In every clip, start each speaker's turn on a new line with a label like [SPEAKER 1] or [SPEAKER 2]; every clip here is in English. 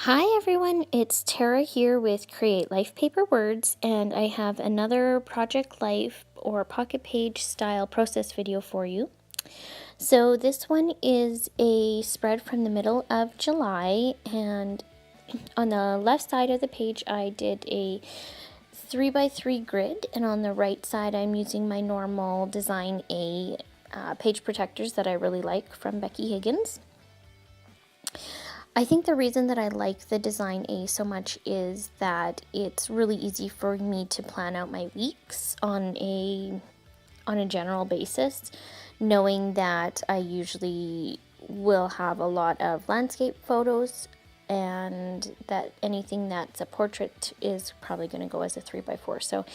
[SPEAKER 1] Hi everyone, it's Tara here with Create Life Paper Words, and I have another Project Life or Pocket Page style process video for you. So this one is a spread from the middle of July, and on the left side of the page I did a 3x3 grid, and on the right side I'm using my normal Design A page protectors that I really like from Becky Higgins. I think the reason that I like the Design A so much is that it's really easy for me to plan out my weeks on a general basis, knowing that I usually will have a lot of landscape photos and that anything that's a portrait is probably going to go as a 3x4. So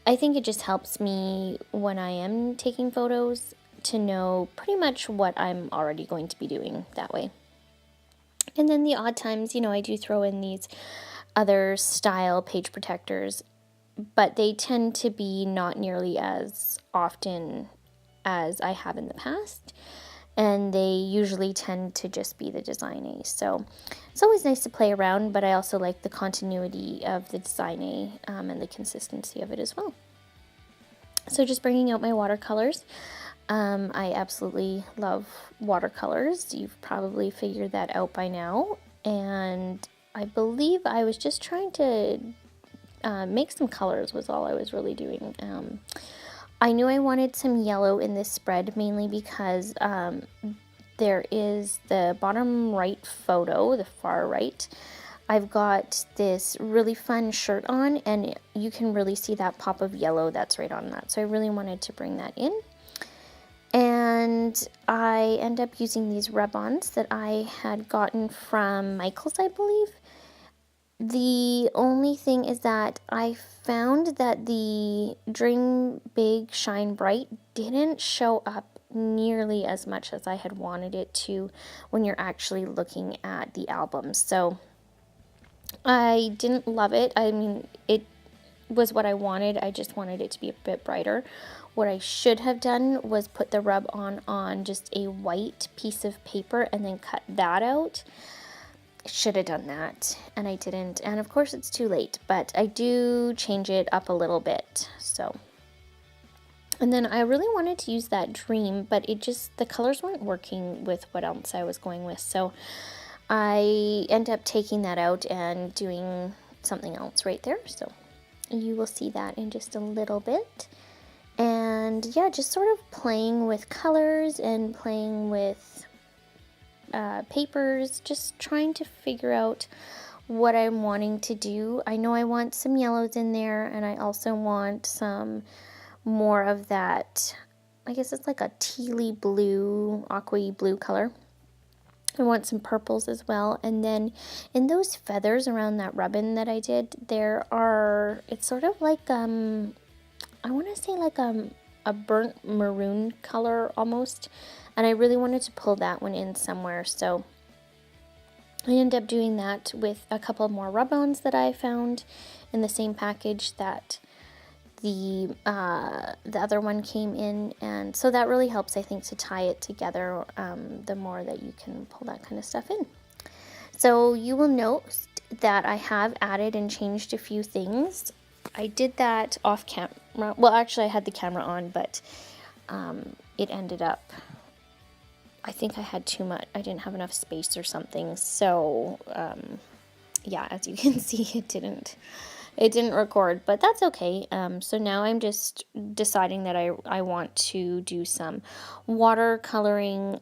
[SPEAKER 1] I think it just helps me when I am taking photos to know pretty much what I'm already going to be doing that way. And then the odd times, I do throw in these other style page protectors, but they tend to be not nearly as often as I have in the past. And they usually tend to just be the Design A. So it's always nice to play around, but I also like the continuity of the Design A and the consistency of it as well. So just bringing out my watercolors. I absolutely love watercolors. You've probably figured that out by now. And I believe I was just trying to make some colors was all I was really doing. I knew I wanted some yellow in this spread, mainly because there is the bottom right photo, the far right. I've got this really fun shirt on, and you can really see that pop of yellow that's right on that. So I really wanted to bring that in. And I end up using these rub-ons that I had gotten from Michaels, I believe. The only thing is that I found that the Dream Big Shine Bright didn't show up nearly as much as I had wanted it to when you're actually looking at the album. So I didn't love it. I mean, it was what I wanted. I just wanted it to be a bit brighter. What I should have done was put the rub on just a white piece of paper and then cut that out. Should have done that, and I didn't. And of course it's too late, but I do change it up a little bit. So, and then I really wanted to use that Dream, but the colors weren't working with what else I was going with. So I end up taking that out and doing something else right there. So you will see that in just a little bit. And yeah, just sort of playing with colors and playing with papers, just trying to figure out what I'm wanting to do. I know I want some yellows in there, and I also want some more of that, I guess it's like a tealy blue, aqua blue color. I want some purples as well. And then in those feathers around that ribbon that I did, it's sort of like, I want to say like a burnt maroon color almost. And I really wanted to pull that one in somewhere. So I ended up doing that with a couple more rub-ons that I found in the same package that the other one came in, and so that really helps, I think, to tie it together the more that you can pull that kind of stuff in. So you will note that I have added and changed a few things. I did that off camera. Well, actually I had the camera on, but it ended up, I think I had too much. I didn't have enough space or something. So yeah, as you can see, it didn't record, but that's okay. So now I'm just deciding that I want to do some watercoloring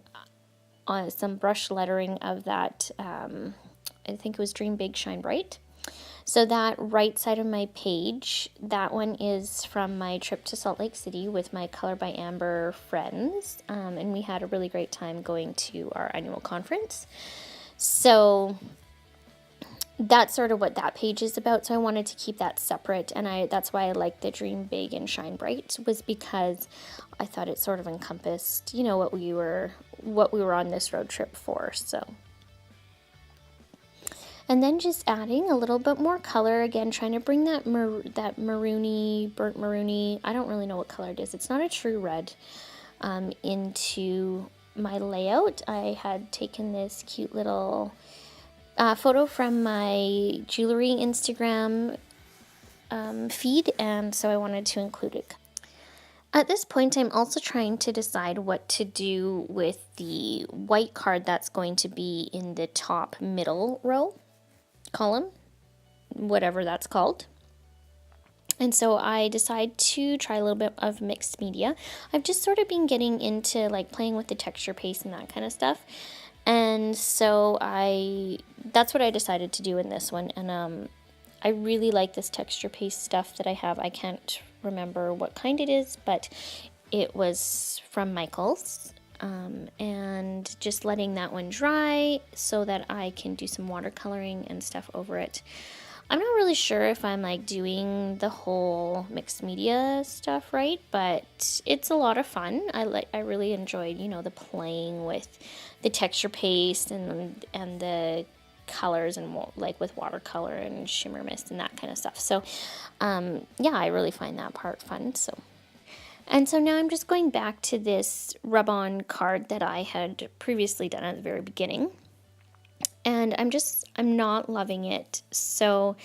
[SPEAKER 1] on some brush lettering of that, I think it was Dream Big Shine Bright. So that right side of my page, that one is from my trip to Salt Lake City with my Color by Amber friends, and we had a really great time going to our annual conference. So that's sort of what that page is about. So I wanted to keep that separate, and that's why I like the Dream Big and Shine Bright, was because I thought it sort of encompassed, what we were on this road trip for. So, and then just adding a little bit more color, again trying to bring that maroony, burnt maroony, I don't really know what color it is, it's not a true red, into my layout. I had taken this cute little photo from my jewelry Instagram feed, and so I wanted to include it. At this point, I'm also trying to decide what to do with the white card that's going to be in the top middle row column, whatever that's called. And so I decided to try a little bit of mixed media. I've just sort of been getting into like playing with the texture paste and that kind of stuff. And so that's what I decided to do in this one. And I really like this texture paste stuff that I have. I can't remember what kind it is, but it was from Michaels. And just letting that one dry so that I can do some watercoloring and stuff over it. I'm not really sure if I'm like doing the whole mixed media stuff right, but it's a lot of fun. I really enjoyed, you know, the playing with the texture paste and the colors and like with watercolor and shimmer mist and that kind of stuff. So yeah, I really find that part fun. And so now I'm just going back to this rub-on card that I had previously done at the very beginning. And I'm not loving it. So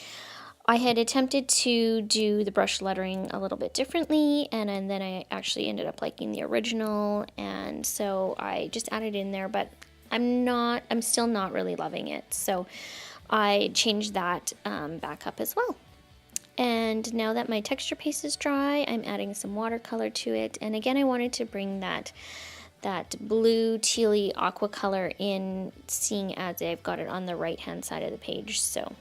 [SPEAKER 1] I had attempted to do the brush lettering a little bit differently, and then I actually ended up liking the original, and so I just added in there, but I'm still not really loving it. So I changed that back up as well. And now that my texture paste is dry, I'm adding some watercolor to it. And again, I wanted to bring that blue tealy aqua color in, seeing as I've got it on the right hand side of the page. So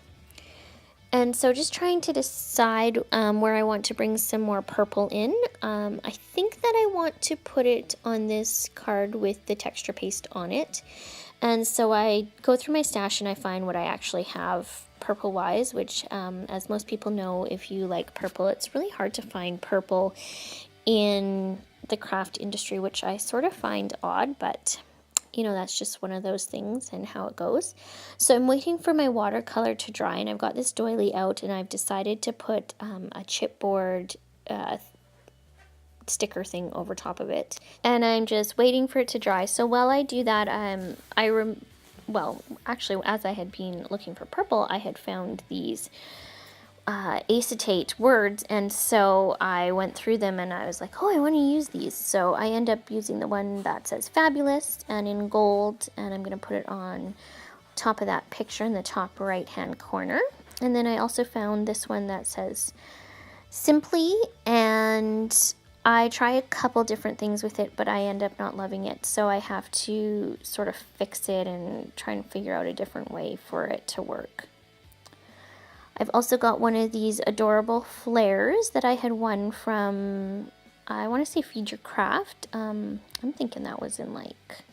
[SPEAKER 1] just trying to decide where I want to bring some more purple in. I think that I want to put it on this card with the texture paste on it. And so I go through my stash and I find what I actually have purple wise, which as most people know, if you like purple, it's really hard to find purple in the craft industry, which I sort of find odd, but you know, that's just one of those things and how it goes. So I'm waiting for my watercolor to dry, and I've got this doily out, and I've decided to put a chipboard sticker thing over top of it, and I'm just waiting for it to dry. So while I do that, well, actually, as I had been looking for purple, I had found these acetate words, and so I went through them and I was like, oh, I want to use these. So I end up using the one that says fabulous and in gold, and I'm going to put it on top of that picture in the top right hand corner. And then I also found this one that says simply, and I try a couple different things with it, but I end up not loving it, so I have to sort of fix it and try and figure out a different way for it to work. I've also got one of these adorable flares that I had won from, I want to say Feed Your Craft. I'm thinking that was in like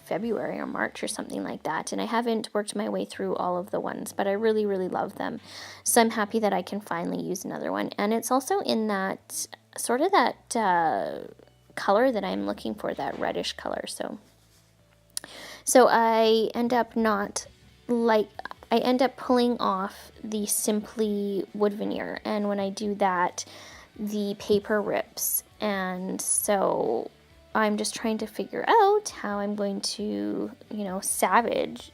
[SPEAKER 1] February or March or something like that. And I haven't worked my way through all of the ones, but I really, really love them. So I'm happy that I can finally use another one. And it's also in that, sort of that color that I'm looking for, that reddish color. So I end up I end up pulling off the Simply wood veneer, and when I do that, the paper rips, and so I'm just trying to figure out how I'm going to, you know, salvage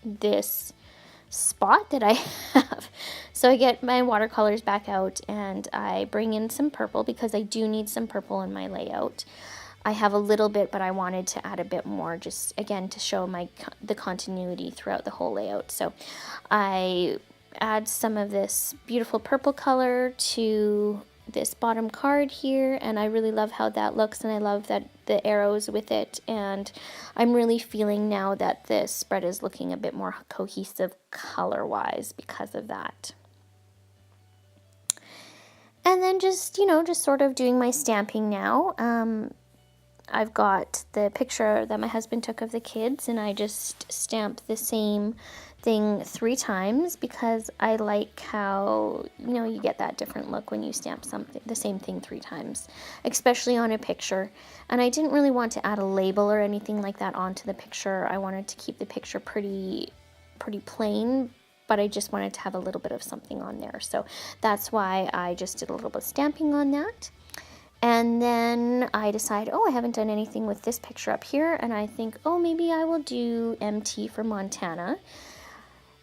[SPEAKER 1] this spot that I have. So I get my watercolors back out and I bring in some purple because I do need some purple in my layout. I have a little bit, but I wanted to add a bit more, just again to show the continuity throughout the whole layout. So I add some of this beautiful purple color to this bottom card here, and I really love how that looks, and I love that the arrows with it, and I'm really feeling now that this spread is looking a bit more cohesive color-wise because of that. And then just, you know, just sort of doing my stamping now. I've got the picture that my husband took of the kids, and I just stamped the same thing 3 times because I like how, you know, you get that different look when you stamp the same thing 3 times, especially on a picture. And I didn't really want to add a label or anything like that onto the picture. I wanted to keep the picture pretty plain, but I just wanted to have a little bit of something on there. So that's why I just did a little bit of stamping on that. And then I decide, oh, I haven't done anything with this picture up here. And I think, oh, maybe I will do MT for Montana.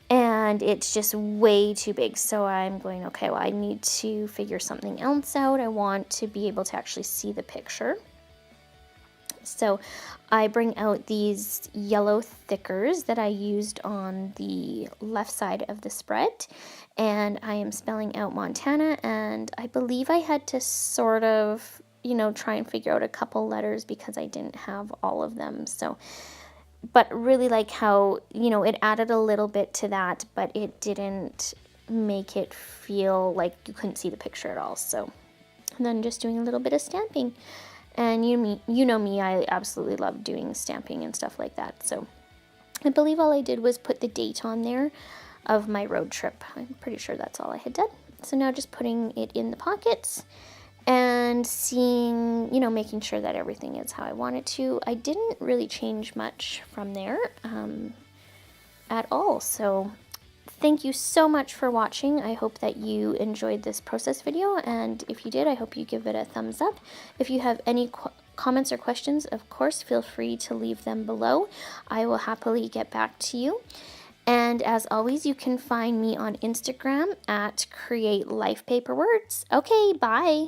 [SPEAKER 1] And it's just way too big. So I'm going, okay, well, I need to figure something else out. I want to be able to actually see the picture. So I bring out these yellow thickers that I used on the left side of the spread, and I am spelling out Montana, and I believe I had to sort of, you know, try and figure out a couple letters because I didn't have all of them. So, but really like how, you know, it added a little bit to that, but it didn't make it feel like you couldn't see the picture at all. So, and then just doing a little bit of stamping. And you know me, I absolutely love doing stamping and stuff like that. So I believe all I did was put the date on there of my road trip. I'm pretty sure that's all I had done. So now just putting it in the pockets and seeing, you know, making sure that everything is how I want it to. I didn't really change much from there at all. So thank you so much for watching. I hope that you enjoyed this process video, and if you did, I hope you give it a thumbs up. If you have any comments or questions, of course, feel free to leave them below. I will happily get back to you. And as always, you can find me on Instagram at Create Life Paper Words. Okay, bye.